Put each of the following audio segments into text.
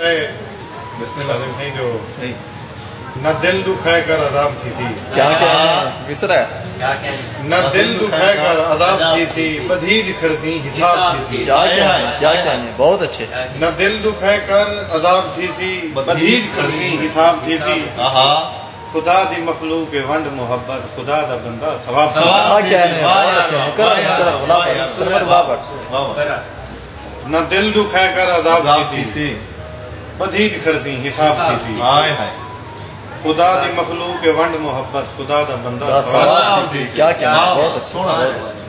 मिसरे बिस्मिल्लाह से जो सही न दिल दुखाए कर अजाब थी सी। क्या क्या मिसरा न दिल दुखाए कर अजाब थी सी, बधीज खड़सी हिसाब थी सी। क्या कहने बहुत अच्छे। न दिल दुखाए कर अजाब थी सी, बधीज खड़सी हिसाब थी सी। खुदा दी मखलूक के वंड मोहब्बत, खुदा दा बंदा सवाब। न दिल दुखाए कर अजाब थी सी, बधीज खड़सी हिसाब थी सी। खुदा दी मखलूक के वंड मोहब्बत, खुदा दा बंदा सवाब थी सी। क्या कहना बहुत सोना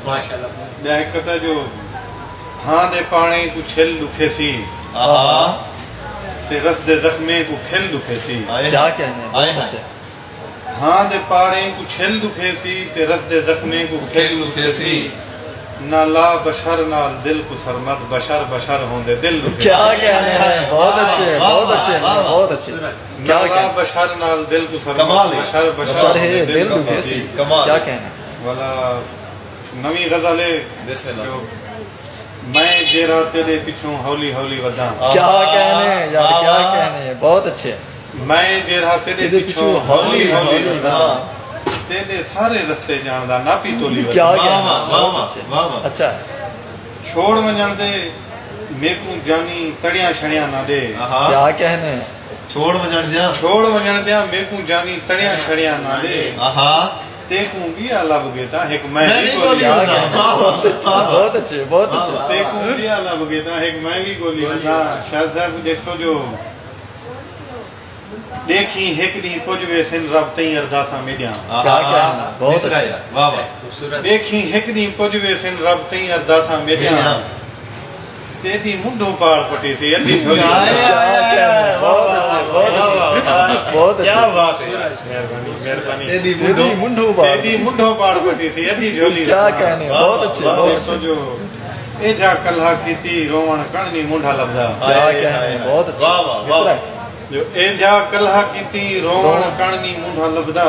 माशाल्लाह। एक कथा जो हां दे पानी को छिल दुखे सी, ते रस दे जख्मे को खिल दुखे सी। क्या कहने बहुत अच्छे। हां दे पाड़े को छिल दुखे सी, ते रस दे जख्मे को खिल दुखे सी। ना ला बशर नाल दिल को सरमत, बशर बशर होंदे दिल दुखे। क्या कहने हैं बहुत अच्छे बहुत अच्छे बहुत अच्छे। ना ला बशर नाल दिल को सरमत, बशर बशर होंदे दिल दुखे सी। क्या कहने वाला नवी गजल है जो मैं जेरा तेरे पिछों हौली हौली वदा। क्या कहने यार क्या कहने बहुत अच्छे। मैं जेरा तेरे पिछों हौली हौली वदा, तेरे सारे रस्ते जानदा ना पी तोली वदा। क्या कहने अच्छा। छोड़ वंजण दे मेकू जानी तड़िया छड़िया ना दे। क्या कहने छोड़ वंजण दिया मेकू जानी तड़िया छड़िया ना दे। तेकू भी अलग गेता एक मैं भी गोली। बहुत अच्छे बहुत अच्छे। तेकू भी अलग गेता एक मैं भी गोली ना। शाह साहब देखो जो देखी एक दी पुजवे सिन रब तई अरदासा मेडिया। क्या कहना बहुत अच्छे। वाह वाह। देखी एक दी पुजवे सिन रब तई अरदासा मेडिया, तेरी मुंडो पाड़ पटी सी अद्धी झोली। बहुत अच्छे बहुत क्या बात है। मेहरबानी मेहरबानी। तेरी मुंडो पाड़ पटी सी अद्धी झोली। क्या कहने बहुत अच्छे बहुत अच्छे। जो एजा कल्हा कीती रोवण कणनी मुंडा लबदा। क्या कहने बहुत अच्छे। जो एजा कल्हा कीती रोवण कणनी मुंडा लबदा,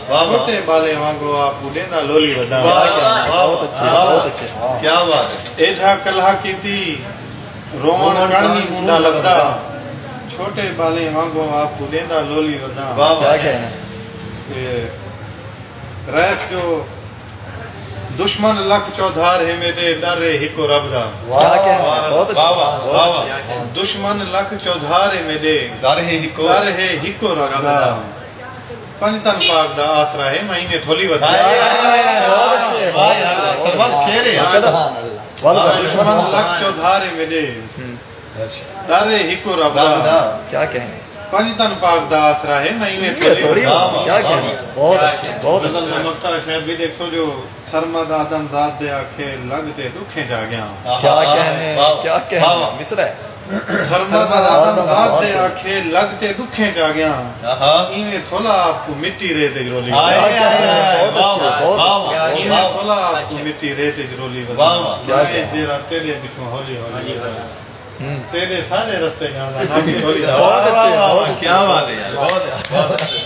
छोटे बाले वांगो आप उडेंदा लोली वदा। बहुत अच्छे बहुत अच्छे। क्या बात है। एजा कल्हा कीती रोवण कणनी मुंडा लबदा, छोटे बाले वांगो आप उडेंदा लोली वदा। क्या कहना रैस जो दुश्मन लख चौधार है मेरे डर है हिको रब दा। क्या कहना बहुत अच्छा। दुश्मन लख चौधार है मेरे डर है हिको रब दा। पंजतन पाक दा आसरा है मैं में थोली वदा। बहुत अच्छे बहुत अच्छे। दुश्मन लख चौधार है मेरे डर है हिको रब दा। क्या कहने पंजतन पाक दा आसरा है मैं में थोली। क्या कहने बहुत अच्छे बहुत अच्छे। मक्ता शायद भी देखो जो सरमद आदम जात दे आखे लगते दुखे जा गया। क्या कहने मिसरा सरमद आदम जात दे आखे लगते दुखे जा गया, इने थोला आपको मिट्टी रेत रोली। बहुत अच्छे बहुत अच्छे। इने थोला आपको मिट्टी रेत रोली। तेरा तेरे पिछों हौली हौली, तेरे सारे रास्ते जानदा ना भी थोड़ी। बहुत अच्छे क्या बात है यार बहुत अच्छे।